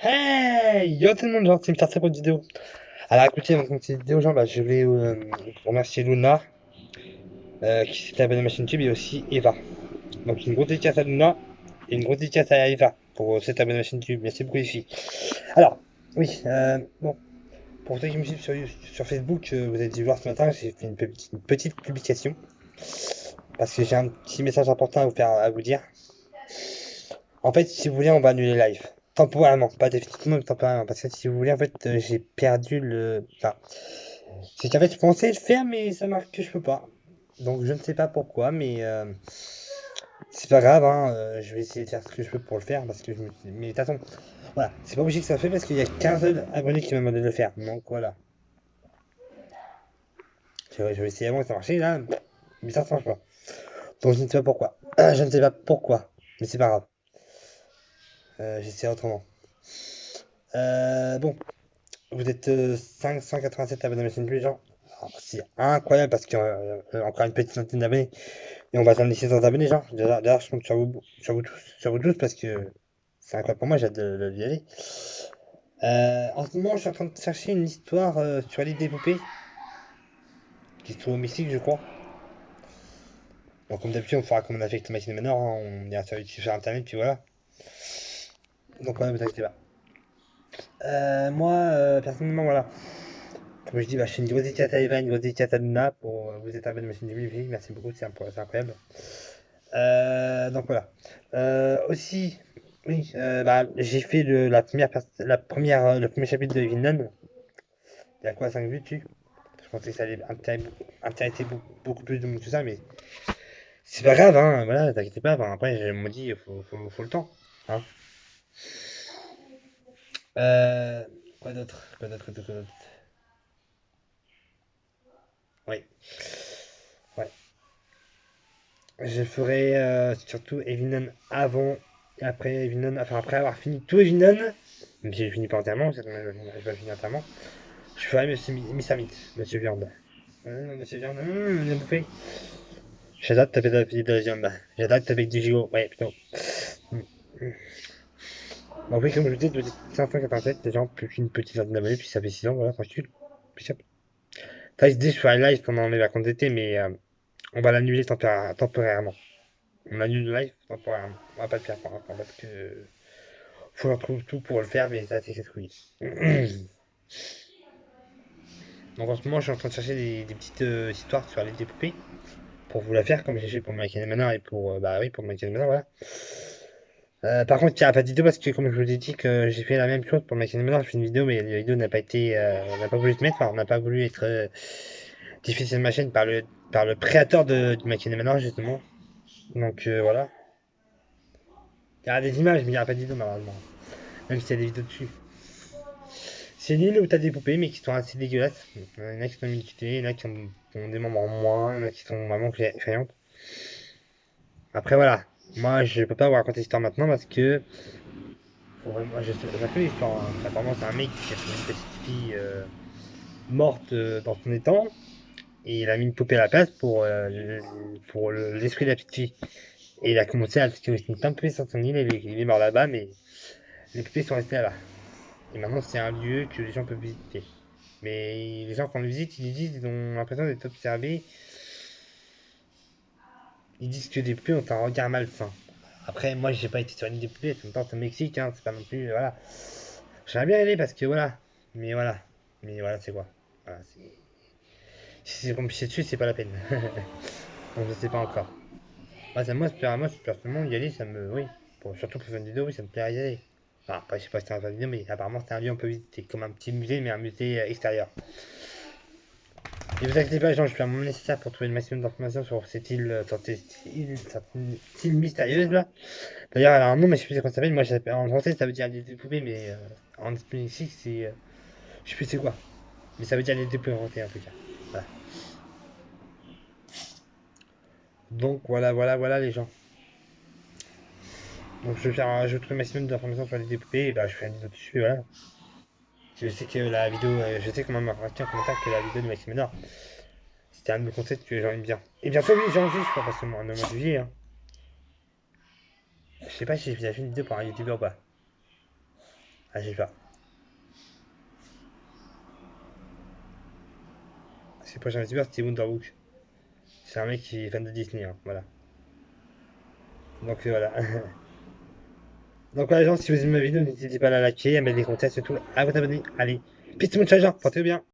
Hey! Yo tout le monde, genre, c'est une très bonne vidéo. Alors écoutez, dans cette vidéo, genre, je vais remercier Luna, qui s'est abonnée à ma chaîne YouTube, et aussi Eva. Donc une grosse dédicace à Luna, et une grosse dédicace à Eva, pour s'être abonnée à ma chaîne YouTube. Merci beaucoup les filles. Alors, oui, bon, pour ceux qui me suivent sur Facebook, vous avez dû voir ce matin, j'ai fait une petite publication, parce que j'ai un petit message important à vous dire. En fait, si vous voulez, on va annuler live. Temporairement, pas définitivement, mais temporairement. Parce que si vous voulez, en fait, j'ai perdu le. Enfin, c'est qu'en fait, je pensais le faire, mais ça marque que je peux pas. Donc, je ne sais pas pourquoi, mais c'est pas grave, hein. Je vais essayer de faire ce que je peux pour le faire. Parce que je me dis. Mais de toute façon, voilà. C'est pas obligé que ça se fait parce qu'il y a qu'un seul abonné qui m'a demandé de le faire. Donc, voilà. Je vais essayer avant que ça marche là. Mais ça ne marche pas. Donc, je ne sais pas pourquoi. Je ne sais pas pourquoi. Mais c'est pas grave. J'essaie autrement. Bon. Vous êtes 587 abonnés à ma chaîne tous les gens. C'est incroyable parce qu'il y a encore une petite centaine d'abonnés. Et on va atteindre les 600 abonnés, genre. D'ailleurs, je compte sur vous tous parce que c'est incroyable pour moi, j'ai hâte d'y aller. En ce moment, je suis en train de chercher une histoire sur l'île des poupées qui se trouve au Mexique, je crois. Donc, comme d'habitude, on fera comme on a fait avec Machine Manor, hein, on ira sur internet, puis voilà. Donc, voilà, vous inquiétez pas. Moi, personnellement, voilà. Comme je dis, bah, je fais une grosse dédicace à Eva, une grosse dédicace à Luna pour vous êtes abonné à ma chaîne YouTube. Merci beaucoup, c'est incroyable. Donc voilà. Aussi, oui, bah, j'ai fait le premier chapitre de Vinland. Il y a quoi, 5 vues dessus? Je pensais que ça allait intéresser beaucoup plus de monde que ça, mais c'est pas grave, hein, voilà, t'inquiète pas. Enfin, après, je me dis, faut le temps. Hein. Euh, quoi d'autre? Quoi d'autre? Oui, ouais. Je ferai surtout Evinon avant et après Evinon, enfin après avoir fini tout Evinon, même si je finis pas entièrement, je vais finir entièrement, je ferai Miss Amit, Monsieur Viande. Monsieur Viande, bien bouffé. J'adore de taper de la viande, j'adore de taper avec du gigot, ouais, plutôt. En fait, comme je vous disais, vous êtes 587, les gens, plus qu'une petite vingtaine d'abonnés, puis ça fait 6 ans, voilà, tranquille. Puis ça. Ça, je dis, je ferai un live pendant les vacances d'été, mais on va l'annuler temporairement. On annule le live temporairement. On va pas le faire pour l'instant parce que faut qu'on trouve tout pour le faire, mais ça, c'est cette couille. Donc en ce moment, je suis en train de chercher des petites histoires sur les poupées pour vous la faire, comme j'ai fait pour Michael Manor et pour, bah oui, pour Michael Manor, voilà. Par contre, il n'y a pas de vidéo parce que, comme je vous ai dit, que j'ai fait la même chose pour Michael Manor. J'ai fait une vidéo, mais la vidéo n'a pas été, on n'a pas voulu se mettre, enfin, on n'a pas voulu être diffusée sur ma chaîne par le créateur de Michael Manor, justement. Donc voilà. Il y aura des images, mais il n'y aura pas de vidéo, malheureusement. Même s'il y a des vidéos dessus. C'est l'île où t'as des poupées, mais qui sont assez dégueulasses. Il y en a qui sont mutilées, il y en a qui ont des membres en moins, il y en a qui sont vraiment effrayantes. Après, voilà. Moi, je peux pas vous raconter l'histoire maintenant parce que. Moi, je sais pas l'histoire. Hein. Apparemment, c'est un mec qui a trouvé une petite fille morte dans son étang. Et il a mis une poupée à la place pour l'esprit de la petite fille. Et il a commencé à tirer une plein de poupées sur son île. Et il est mort là-bas, mais les poupées sont restées là-bas. Et maintenant, c'est un lieu que les gens peuvent visiter. Mais les gens, quand ils visitent, ils disent qu'ils ont l'impression d'être observés. Ils disent que des poupées ont un regard malsain. Après, moi, j'ai pas été sur l'île des poupées, en même temps, c'est au Mexique, hein, c'est pas non plus. Voilà. J'aimerais bien aller parce que voilà. Mais voilà. Mais voilà, c'est quoi. Voilà, si c'est compliqué dessus, c'est pas la peine. Donc, je sais pas encore. Moi, personnellement, y aller, ça me. Oui. Surtout pour faire une vidéo, oui, ça me plairait d'y aller. Enfin, après, je sais pas si c'était un vidéo, mais apparemment, c'est un lieu qu'on peut visiter. Comme un petit musée, mais un musée extérieur. Et vous inquiétez pas, je fais mon nécessaire pour trouver le maximum d'informations sur cette île mystérieuse là. D'ailleurs, elle a un nom, mais je sais plus comment ça s'appelle. Moi, en français, ça veut dire des poupées, mais en espagnol, c'est. Je sais plus c'est quoi. Mais ça veut dire des poupées en français en tout cas. Voilà. Donc, voilà les gens. Donc, je vais trouver le maximum d'informations sur les poupées, et bah, je ferai une vidéo dessus, voilà. Je sais que la vidéo. Je sais comment m'a marqué en commentaire que la vidéo de Maxime Nord, c'était un de mes concepts que j'aime bien. Et bientôt, oui, janvier, je crois, parce que moi, en mois de juillet, hein. Je sais pas si j'ai fait une vidéo pour un youtubeur ou pas. Ah, je sais pas. C'est le prochain youtubeur, c'est Wonderbook. C'est un mec qui est fan de Disney, hein, voilà. Donc voilà. Donc voilà, les gens, si vous aimez ma vidéo, n'hésitez pas à la liker, à mettre des commentaires, surtout à vous abonner. Allez, peace, mon chargeur, portez-vous bien.